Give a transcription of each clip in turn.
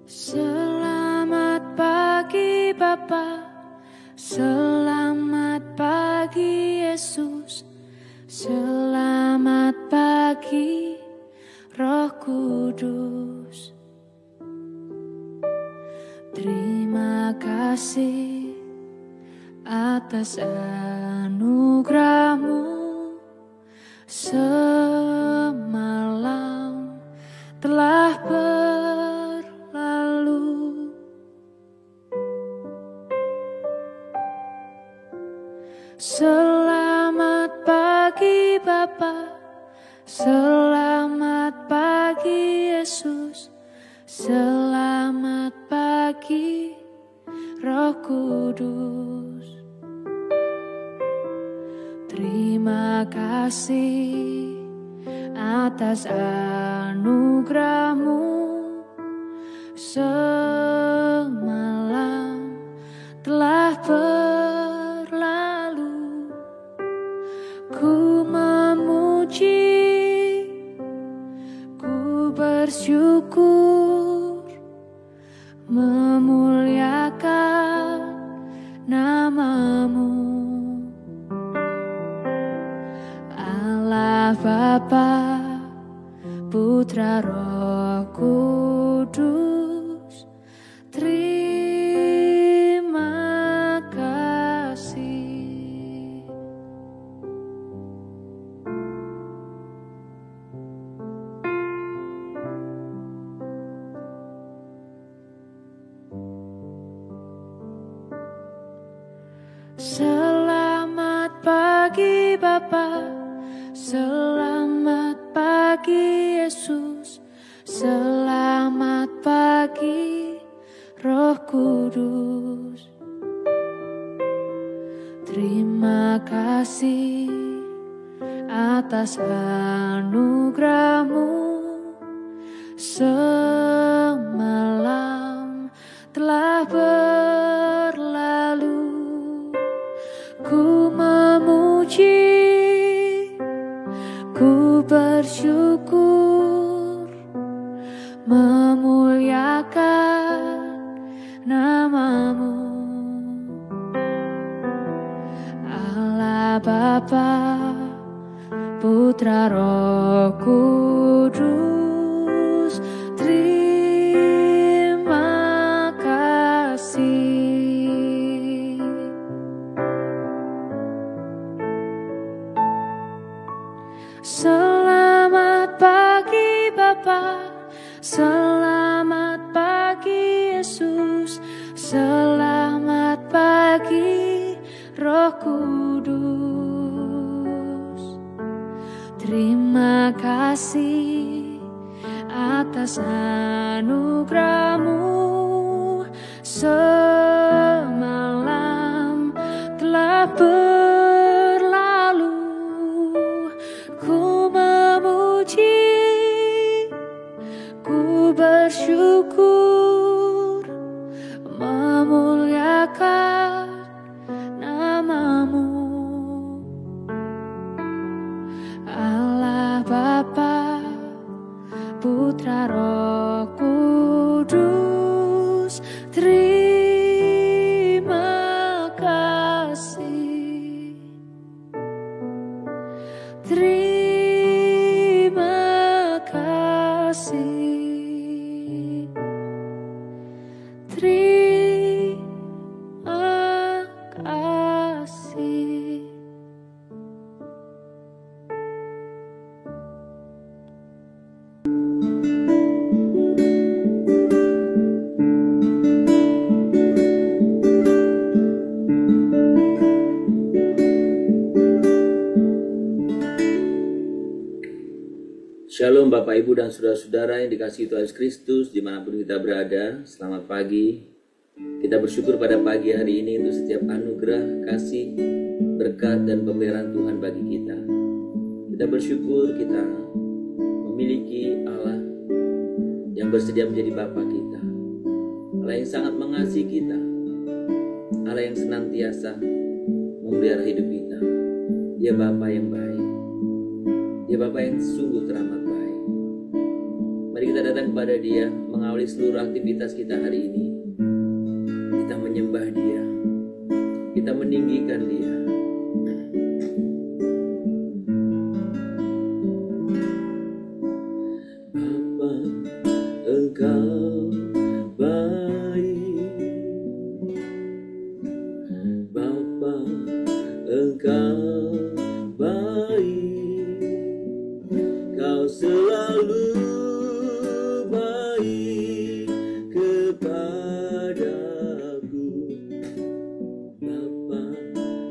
Selamat pagi Bapa, selamat pagi Yesus, selamat pagi Roh Kudus. Terima kasih atas anugerah-Mu semalam telah berlalu. Selamat pagi Bapa, selamat pagi Yesus, selamat pagi Roh Kudus. Terima kasih atas anugerah-Mu semalam telah berlalu. Ku memuji, ku bersyukur, memuliakan nama-Mu. Allah Bapa, Putra Roh Kudus, terima kasih. Selamat pagi Bapa, selamat pagi Yesus, selamat pagi Roh Kudus. Terima kasih atas anugerah-Mu semalam telah berlalu. Ku memuji, ku bersyukur, memuliakan nama-Mu. Allah Bapa, Putra Roh Kudus, terima kasih. Selamat pagi Bapa, selamat pagi Yesus, selamat pagi Roh Kudus. Terima kasih atas anugerah-Mu semalam telah berlalu. Ku memuji, ku bersyukur, memuliakan nama-Mu. Allah Bapa, Putra Roh Kudus, terima kasih. Terima kasih. Terima kasih. Shalom Bapak Ibu dan Saudara-saudara yang dikasihi Tuhan Yesus Kristus dimanapun kita berada. Selamat pagi. Kita bersyukur pada pagi hari ini untuk setiap anugerah, kasih, berkat dan pemberian Tuhan bagi kita. Kita bersyukur kita memiliki Allah yang bersedia menjadi Bapa kita, Allah yang sangat mengasihi kita, Allah yang senantiasa memelihara hidup kita. Dia Bapa yang baik, Dia Bapa yang sungguh teramat baik. Mari kita datang kepada Dia, mengawali mengawali seluruh aktivitas kita hari ini, kita menyembah Dia, kita meninggikan Dia. Bapa, Engkau baik. Bapa, Engkau baik. Kau selalu baik kepadaku. Bapa,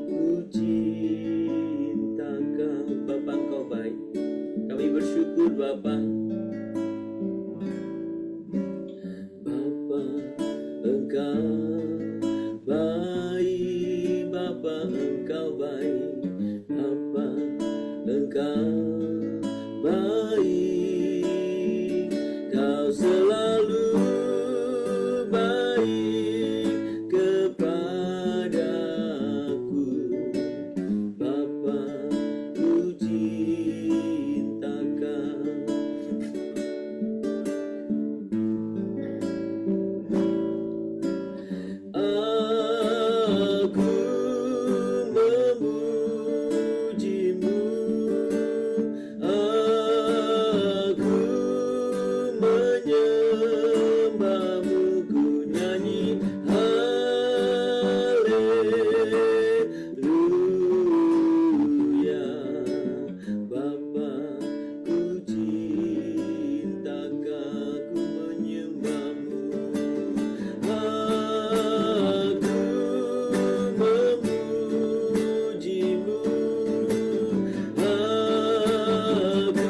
ku cinta Kau. Bapa, Engkau baik. Kami bersyukur Bapa. Bapa, Engkau baik. Bapa, Engkau baik. Bapa, Engkau baik. Kau selalu baik kepadaku. Bapa, ku cinta Kau. Aku memuji-Mu, aku menyembah-Mu, ku nyanyi haleluya. Bapa, ku cinta Kau, ku menyembah-Mu. Aku memuji-Mu, aku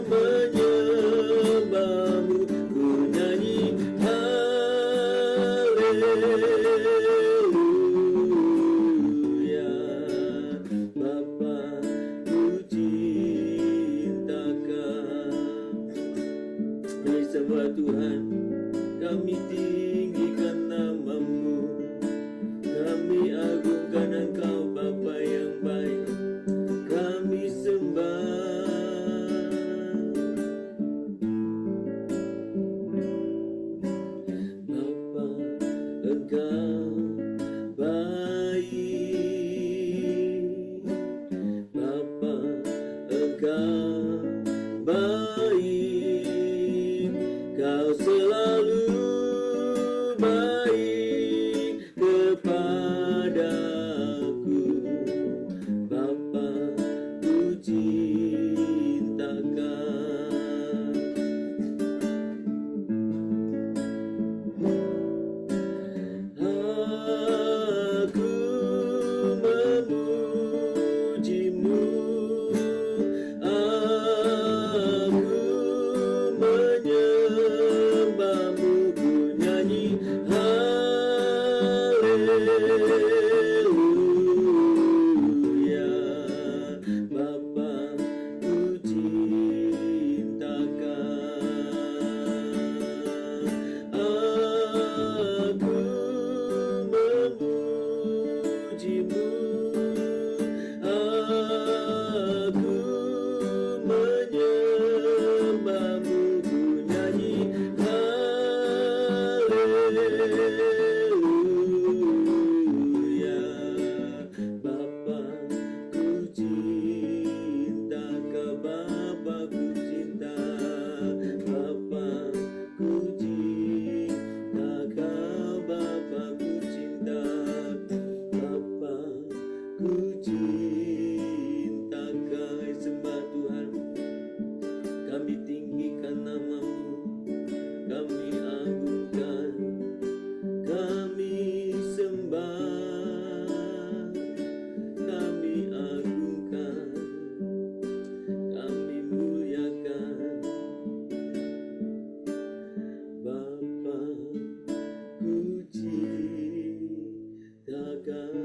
menyembah-Mu, ku nyanyi haleluya. Bapa, ku cinta Kau. Kami sembah Tuhan, kami tinggikan nama-Mu, kami agungkan Engkau Bapa yang baik, kami sembah. Bapa, Engkau baik. Bapa, Engkau baik. Kau selalu baik kepadaku. Bapa, ku cinta Kau. Aku memuji-Mu, aku menyembah-Mu, ku nyanyi haleluya. Bapa, ku cinta Kau. Aku memuji-Mu, aku menyembah-Mu, ku nyanyi haleluya. Bapa, ku cinta Kau. Bapa, ku cinta. Bapa, ku cinta Kau. Bapa, ku cinta. Bapa, ku cinta Kau. Sembah Tuhan, kami tinggikan nama-Mu, kami agungkan, kami sembah, kami agungkan, kami muliakan. Bapa, ku cinta Kau.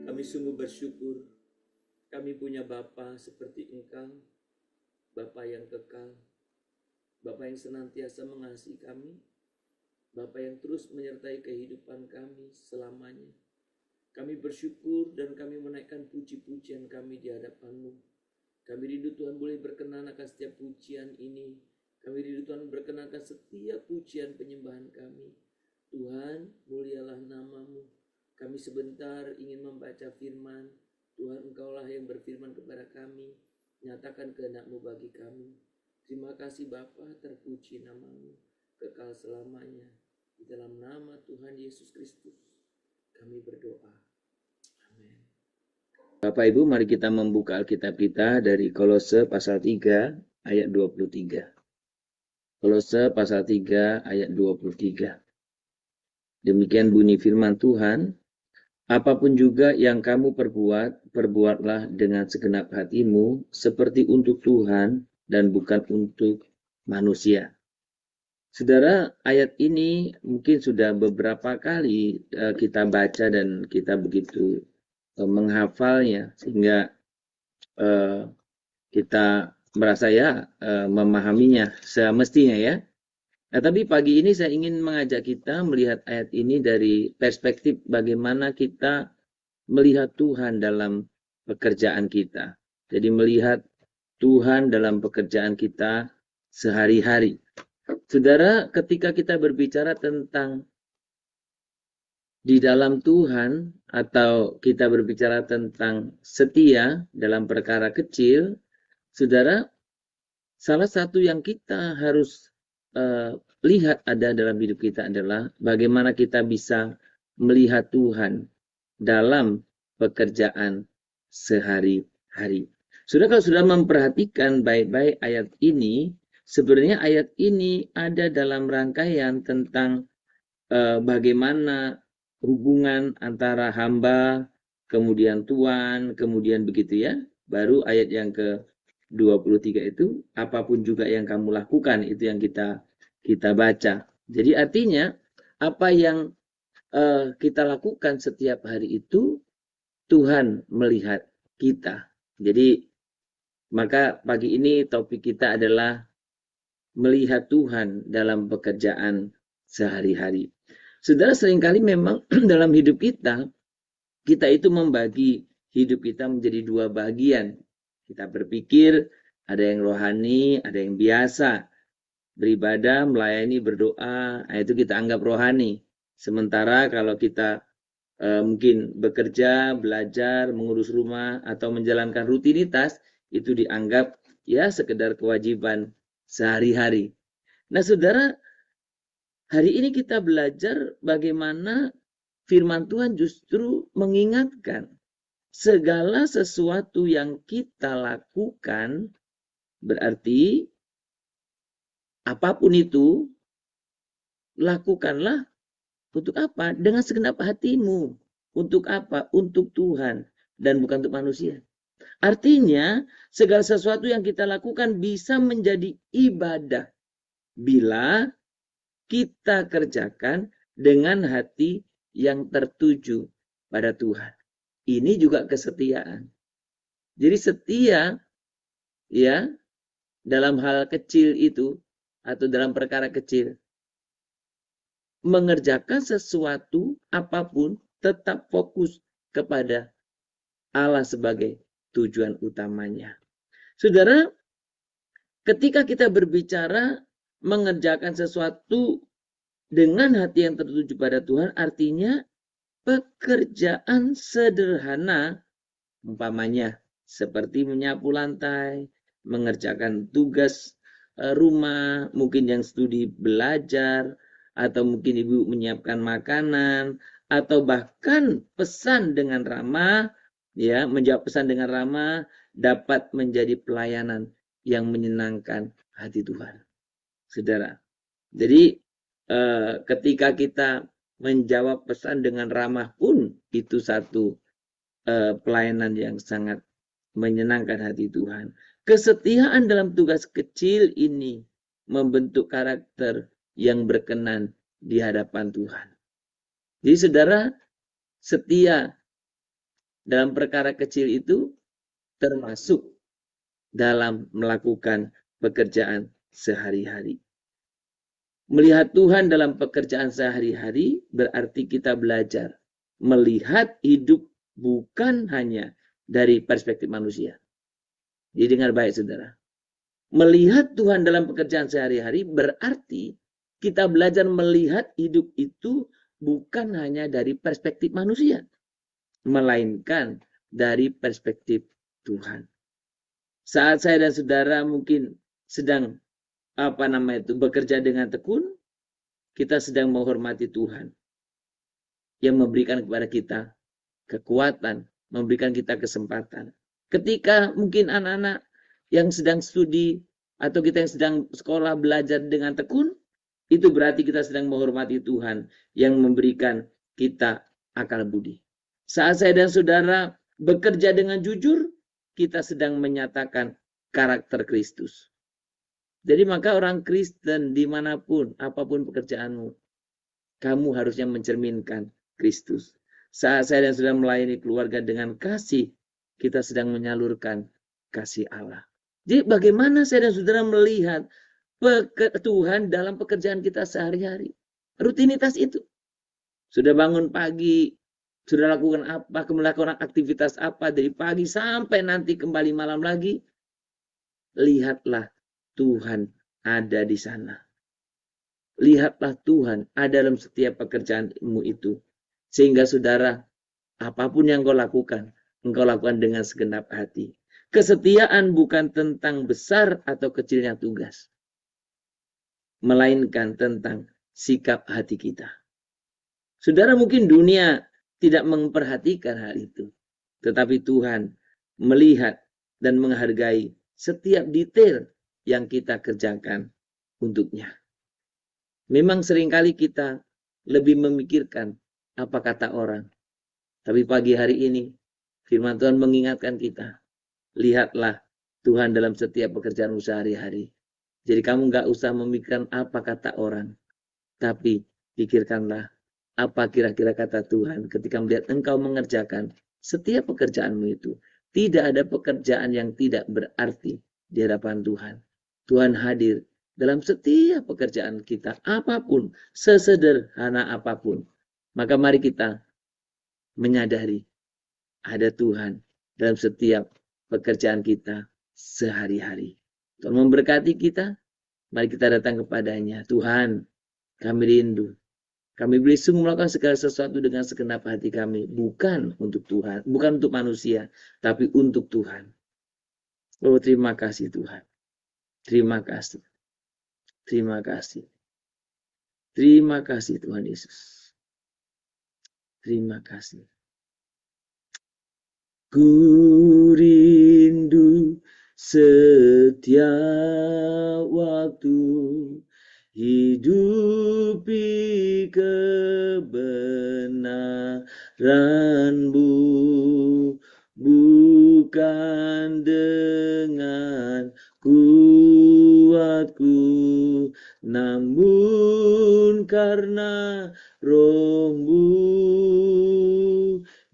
Kami sungguh bersyukur kami punya Bapa seperti Engkau, Bapa yang kekal, Bapa yang senantiasa mengasihi kami, Bapa yang terus menyertai kehidupan kami selamanya. Kami bersyukur dan kami menaikkan puji-pujian kami di hadapan-Mu. Kami rindu Tuhan boleh berkenan akan setiap pujian ini. Kami rindu Tuhan berkenan akan setiap pujian penyembahan kami. Tuhan, mulialah nama-Mu. Kami sebentar ingin membaca firman. Tuhan, Engkaulah yang berfirman kepada kami. Nyatakan kehendak-Mu bagi kami. Terima kasih Bapa, terpuji nama-Mu kekal selamanya. Di dalam nama Tuhan Yesus Kristus kami berdoa. Amin. Bapak Ibu, mari kita membuka Alkitab kita dari Kolose pasal 3 ayat 23. Kolose pasal 3 ayat 23. Demikian bunyi firman Tuhan, apapun juga yang kamu perbuat, perbuatlah dengan segenap hatimu seperti untuk Tuhan dan bukan untuk manusia. Saudara, ayat ini mungkin sudah beberapa kali kita baca dan kita begitu menghafalnya sehingga kita merasa memahaminya semestinya ya. Nah, tapi pagi ini saya ingin mengajak kita melihat ayat ini dari perspektif bagaimana kita melihat Tuhan dalam pekerjaan kita. Jadi melihat Tuhan dalam pekerjaan kita sehari-hari. Saudara, ketika kita berbicara tentang di dalam Tuhan atau kita berbicara tentang setia dalam perkara kecil, saudara, salah satu yang kita harus lihat ada dalam hidup kita adalah bagaimana kita bisa melihat Tuhan dalam pekerjaan sehari-hari. Saudara, kalau sudah memperhatikan baik-baik ayat ini, sebenarnya ayat ini ada dalam rangkaian tentang bagaimana hubungan antara hamba, kemudian Tuhan, kemudian begitu ya. Baru ayat yang ke-23 itu, apapun juga yang kamu lakukan, itu yang kita baca. Jadi artinya, apa yang kita lakukan setiap hari itu, Tuhan melihat kita. Jadi, maka pagi ini topik kita adalah melihat Tuhan dalam pekerjaan sehari-hari. Saudara, seringkali memang dalam hidup kita itu membagi hidup kita menjadi dua bagian. Kita berpikir ada yang rohani, ada yang biasa. Beribadah, melayani, berdoa, itu kita anggap rohani. Sementara kalau kita mungkin bekerja, belajar, mengurus rumah, atau menjalankan rutinitas, itu dianggap ya sekedar kewajiban sehari-hari. Nah, saudara, hari ini kita belajar bagaimana firman Tuhan justru mengingatkan segala sesuatu yang kita lakukan, berarti apapun itu, lakukanlah untuk apa? Dengan segenap hatimu. Untuk apa? Untuk Tuhan dan bukan untuk manusia. Artinya, segala sesuatu yang kita lakukan bisa menjadi ibadah bila kita kerjakan dengan hati yang tertuju pada Tuhan. Ini juga kesetiaan. Jadi setia ya dalam hal kecil itu atau dalam perkara kecil, mengerjakan sesuatu apapun tetap fokus kepada Allah sebagai tujuan utamanya. Saudara, ketika kita berbicara mengerjakan sesuatu dengan hati yang tertuju pada Tuhan, artinya pekerjaan sederhana, umpamanya seperti menyapu lantai, mengerjakan tugas rumah, mungkin yang studi belajar, atau mungkin ibu menyiapkan makanan, atau bahkan pesan dengan ramah, ya, menjawab pesan dengan ramah, dapat menjadi pelayanan yang menyenangkan hati Tuhan. Saudara, jadi ketika kita menjawab pesan dengan ramah pun itu satu pelayanan yang sangat menyenangkan hati Tuhan. Kesetiaan dalam tugas kecil ini membentuk karakter yang berkenan di hadapan Tuhan. Jadi saudara, setia dalam perkara kecil itu termasuk dalam melakukan pekerjaan sehari-hari. Melihat Tuhan dalam pekerjaan sehari-hari berarti kita belajar melihat hidup bukan hanya dari perspektif manusia. Didengar baik saudara. Melihat Tuhan dalam pekerjaan sehari-hari berarti kita belajar melihat hidup itu bukan hanya dari perspektif manusia, melainkan dari perspektif Tuhan. Saat saya dan saudara mungkin sedang bekerja dengan tekun, kita sedang menghormati Tuhan yang memberikan kepada kita kekuatan, memberikan kita kesempatan. Ketika mungkin anak-anak yang sedang studi atau kita yang sedang sekolah belajar dengan tekun, itu berarti kita sedang menghormati Tuhan yang memberikan kita akal budi. Saat saya dan saudara bekerja dengan jujur, kita sedang menyatakan karakter Kristus. Jadi maka orang Kristen dimanapun, apapun pekerjaanmu, kamu harusnya mencerminkan Kristus. Saat saya dan saudara melayani keluarga dengan kasih, kita sedang menyalurkan kasih Allah. Jadi bagaimana saya dan saudara melihat Tuhan dalam pekerjaan kita sehari-hari? Rutinitas itu. Sudah bangun pagi, sudah lakukan apa, melakukan aktivitas apa dari pagi sampai nanti kembali malam lagi. Lihatlah Tuhan ada di sana. Lihatlah Tuhan ada dalam setiap pekerjaanmu itu. Sehingga saudara, apapun yang engkau lakukan dengan segenap hati. Kesetiaan bukan tentang besar atau kecilnya tugas, melainkan tentang sikap hati kita. Saudara, mungkin dunia tidak memperhatikan hal itu, tetapi Tuhan melihat dan menghargai setiap detail yang kita kerjakan untuknya. Memang seringkali kita lebih memikirkan apa kata orang. Tapi pagi hari ini, firman Tuhan mengingatkan kita. Lihatlah Tuhan dalam setiap pekerjaanmu sehari-hari. Jadi kamu gak usah memikirkan apa kata orang. Tapi pikirkanlah apa kira-kira kata Tuhan ketika melihat engkau mengerjakan setiap pekerjaanmu itu. Tidak ada pekerjaan yang tidak berarti di hadapan Tuhan. Tuhan hadir dalam setiap pekerjaan kita, apapun, sesederhana apapun. Maka mari kita menyadari ada Tuhan dalam setiap pekerjaan kita sehari-hari. Tuhan memberkati kita, mari kita datang kepadanya. Tuhan, kami rindu. Kami boleh sungguh melakukan segala sesuatu dengan segenap hati kami. Bukan untuk Tuhan, bukan untuk manusia, tapi untuk Tuhan. Oh, terima kasih Tuhan. Terima kasih. Terima kasih. Terima kasih Tuhan Yesus. Terima kasih. Ku rindu setiap waktu hidupi kebenaran-Mu, bukan dengan kuatku, namun karena Roh-Mu.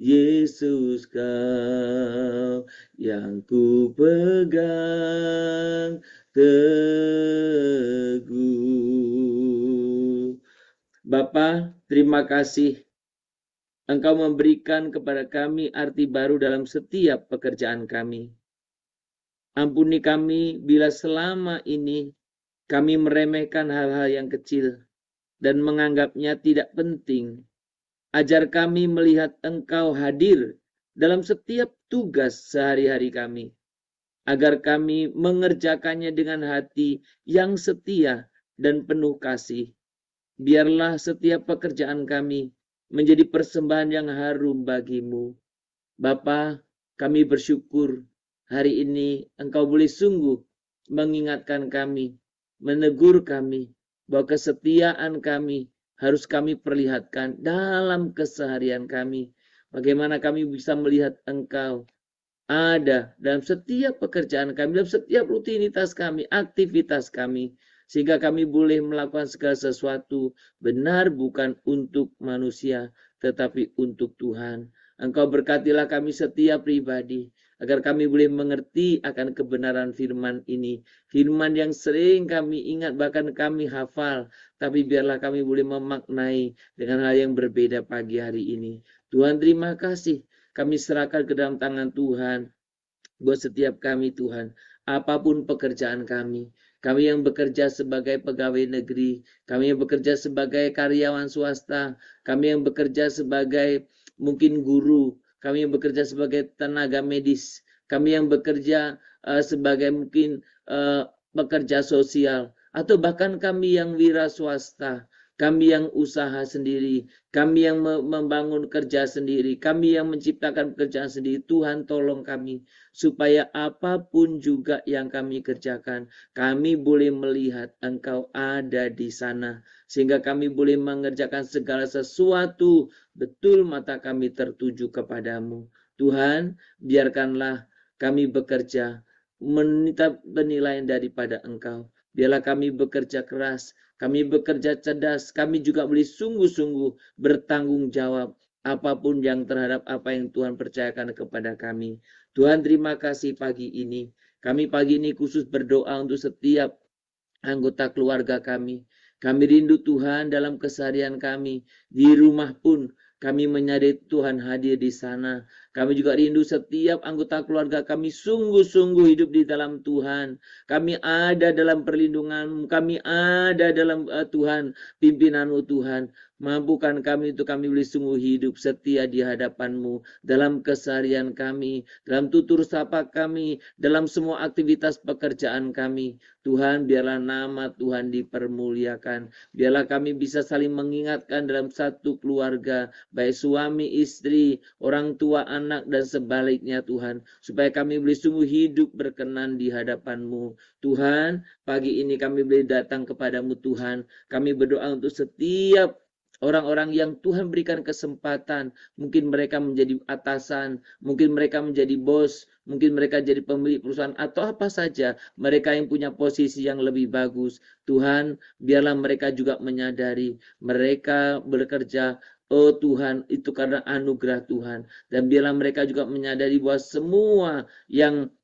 Yesus, Kau yang ku pegang teguh. Bapa, terima kasih Engkau memberikan kepada kami arti baru dalam setiap pekerjaan kami. Ampuni kami bila selama ini kami meremehkan hal-hal yang kecil dan menganggapnya tidak penting. Ajar kami melihat Engkau hadir dalam setiap tugas sehari-hari kami, agar kami mengerjakannya dengan hati yang setia dan penuh kasih. Biarlah setiap pekerjaan kami menjadi persembahan yang harum bagi-Mu. Bapa, kami bersyukur hari ini Engkau boleh sungguh mengingatkan kami, menegur kami, bahwa kesetiaan kami harus kami perlihatkan dalam keseharian kami. Bagaimana kami bisa melihat Engkau ada dalam setiap pekerjaan kami, dalam setiap rutinitas kami, aktivitas kami. Sehingga kami boleh melakukan segala sesuatu benar bukan untuk manusia, tetapi untuk Tuhan. Engkau berkatilah kami setiap pribadi, agar kami boleh mengerti akan kebenaran firman ini. Firman yang sering kami ingat, bahkan kami hafal. Tapi biarlah kami boleh memaknai dengan hal yang berbeda pagi hari ini. Tuhan, terima kasih. Kami serahkan ke dalam tangan Tuhan. buat setiap kami Tuhan, apapun pekerjaan kami yang bekerja sebagai pegawai negeri, kami yang bekerja sebagai karyawan swasta, kami yang bekerja sebagai mungkin guru, kami yang bekerja sebagai tenaga medis, kami yang bekerja sebagai mungkin pekerja sosial, atau bahkan kami yang wira swasta, kami yang usaha sendiri, kami yang membangun kerja sendiri, kami yang menciptakan pekerjaan sendiri. Tuhan tolong kami supaya apapun juga yang kami kerjakan, kami boleh melihat Engkau ada di sana, sehingga kami boleh mengerjakan segala sesuatu betul mata kami tertuju kepadamu. Tuhan, biarkanlah kami bekerja meminta penilaian daripada Engkau. Biarlah kami bekerja keras, kami bekerja cerdas, kami juga boleh sungguh-sungguh bertanggung jawab apapun yang terhadap apa yang Tuhan percayakan kepada kami. Tuhan, terima kasih pagi ini. Kami pagi ini khusus berdoa untuk setiap anggota keluarga kami. Kami rindu Tuhan dalam keseharian kami. Di rumah pun kami menyadari Tuhan hadir di sana. Kami juga rindu setiap anggota keluarga kami sungguh-sungguh hidup di dalam Tuhan. Kami ada dalam perlindungan, kami ada dalam Tuhan, pimpinan-Mu Tuhan. Mampukan kami untuk kami boleh sungguh hidup setia di hadapan-Mu dalam keseharian kami, dalam tutur sapa kami, dalam semua aktivitas pekerjaan kami. Tuhan, biarlah nama Tuhan dipermuliakan. Biarlah kami bisa saling mengingatkan dalam satu keluarga, baik suami, istri, orang tua, anak, dan sebaliknya Tuhan. Supaya kami boleh sungguh hidup berkenan di hadapan-Mu. Tuhan, pagi ini kami boleh datang kepadamu Tuhan. Kami berdoa untuk setiap orang-orang yang Tuhan berikan kesempatan. Mungkin mereka menjadi atasan, mungkin mereka menjadi bos, mungkin mereka jadi pemilik perusahaan, atau apa saja. Mereka yang punya posisi yang lebih bagus. Tuhan, biarlah mereka juga menyadari mereka bekerja, oh Tuhan, itu karena anugerah Tuhan. Dan biarlah mereka juga menyadari bahwa semua yang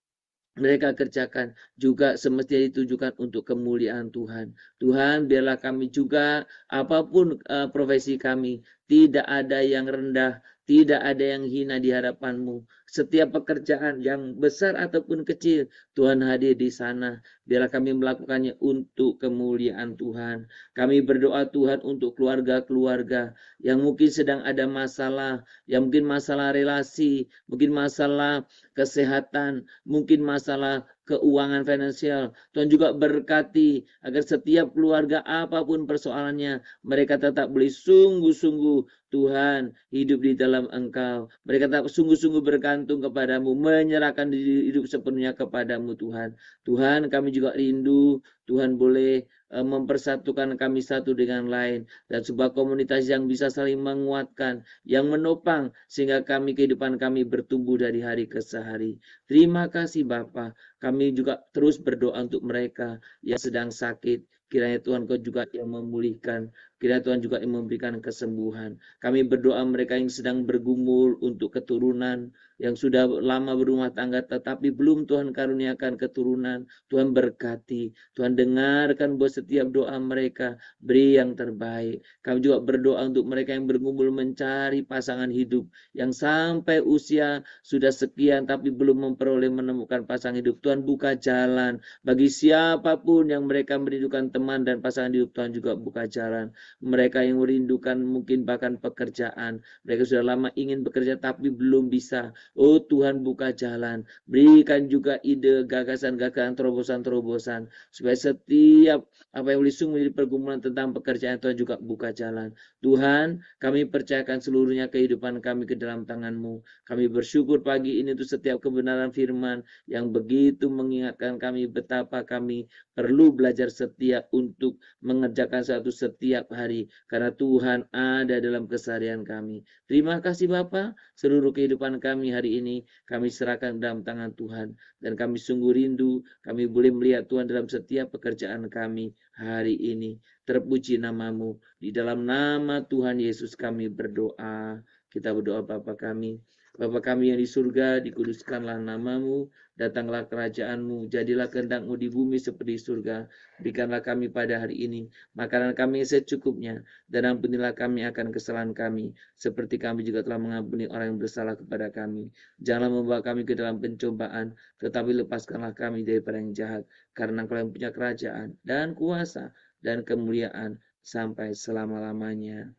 mereka kerjakan juga semestinya ditujukan untuk kemuliaan Tuhan. Tuhan, biarlah kami juga apapun profesi kami, tidak ada yang rendah, tidak ada yang hina di hadapan-Mu. Setiap pekerjaan yang besar ataupun kecil, Tuhan hadir di sana. Biarlah kami melakukannya untuk kemuliaan Tuhan. Kami berdoa Tuhan untuk keluarga-keluarga yang mungkin sedang ada masalah, yang mungkin masalah relasi, mungkin masalah kesehatan, mungkin masalah keuangan finansial. Tuhan juga berkati agar setiap keluarga apapun persoalannya, mereka tetap boleh sungguh-sungguh Tuhan hidup di dalam Engkau. Mereka tetap sungguh-sungguh bergantung kepadamu, menyerahkan diri hidup sepenuhnya kepadamu Tuhan. Tuhan, kami juga rindu Tuhan boleh mempersatukan kami satu dengan lain, dan sebuah komunitas yang bisa saling menguatkan, yang menopang, sehingga kehidupan kami bertumbuh dari hari ke hari. Terima kasih Bapa. Kami juga terus berdoa untuk mereka yang sedang sakit. Kiranya Tuhan Kau juga yang memulihkan. Kiranya Tuhan juga yang memberikan kesembuhan. Kami berdoa mereka yang sedang bergumul untuk keturunan, yang sudah lama berumah tangga tetapi belum Tuhan karuniakan keturunan. Tuhan berkati. Tuhan dengarkan buat setiap doa mereka. Beri yang terbaik. Kami juga berdoa untuk mereka yang bergumul mencari pasangan hidup, yang sampai usia sudah sekian tapi belum memperoleh menemukan pasangan hidup. Tuhan buka jalan bagi siapapun yang mereka merindukan teman dan pasangan hidup. Tuhan juga buka jalan. Mereka yang merindukan mungkin bahkan pekerjaan, mereka sudah lama ingin bekerja tapi belum bisa. Oh Tuhan, buka jalan. Berikan juga ide, gagasan-gagasan, terobosan-terobosan, supaya setiap apa yang lisung menjadi pergumulan tentang pekerjaan, Tuhan juga buka jalan. Tuhan, kami percayakan seluruhnya kehidupan kami ke dalam tangan-Mu. Kami bersyukur pagi ini untuk setiap kebenaran firman yang begitu mengingatkan kami betapa kami perlu belajar setia untuk mengerjakan satu setiap hari, karena Tuhan ada dalam keseharian kami. Terima kasih Bapa, seluruh kehidupan kami hari ini kami serahkan dalam tangan Tuhan, dan kami sungguh rindu kami boleh melihat Tuhan dalam setiap pekerjaan kami hari ini. Terpuji nama-Mu, di dalam nama Tuhan Yesus kami berdoa. Kita berdoa Bapa kami, Bapa kami yang di surga, dikuduskanlah namamu, datanglah kerajaanmu, jadilah kehendak-mu di bumi seperti di surga. Berikanlah kami pada hari ini makanan kami yang secukupnya, dan ampunilah kami akan kesalahan kami, seperti kami juga telah mengampuni orang yang bersalah kepada kami. Janganlah membawa kami ke dalam pencobaan, tetapi lepaskanlah kami daripada yang jahat, karena Engkau yang punya kerajaan, dan kuasa, dan kemuliaan, sampai selama-lamanya.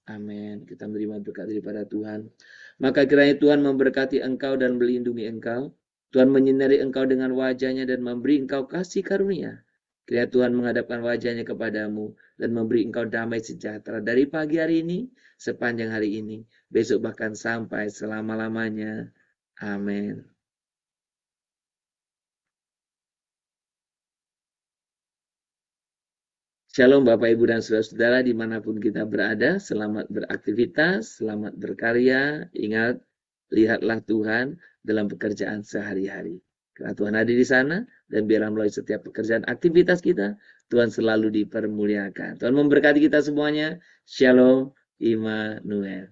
Amin. Kita menerima berkat daripada Tuhan. Maka kiranya Tuhan memberkati engkau dan melindungi engkau. Tuhan menyinari engkau dengan wajahnya dan memberi engkau kasih karunia. Kiranya Tuhan menghadapkan wajahnya kepadamu dan memberi engkau damai sejahtera dari pagi hari ini, sepanjang hari ini, besok bahkan sampai selama-lamanya. Amin. Shalom Bapak Ibu dan Saudara-saudara dimanapun kita berada, selamat beraktivitas, selamat berkarya, ingat, lihatlah Tuhan dalam pekerjaan sehari-hari. Karena Tuhan ada di sana, dan biarlah melalui setiap pekerjaan aktivitas kita, Tuhan selalu dipermuliakan. Tuhan memberkati kita semuanya, Shalom Immanuel.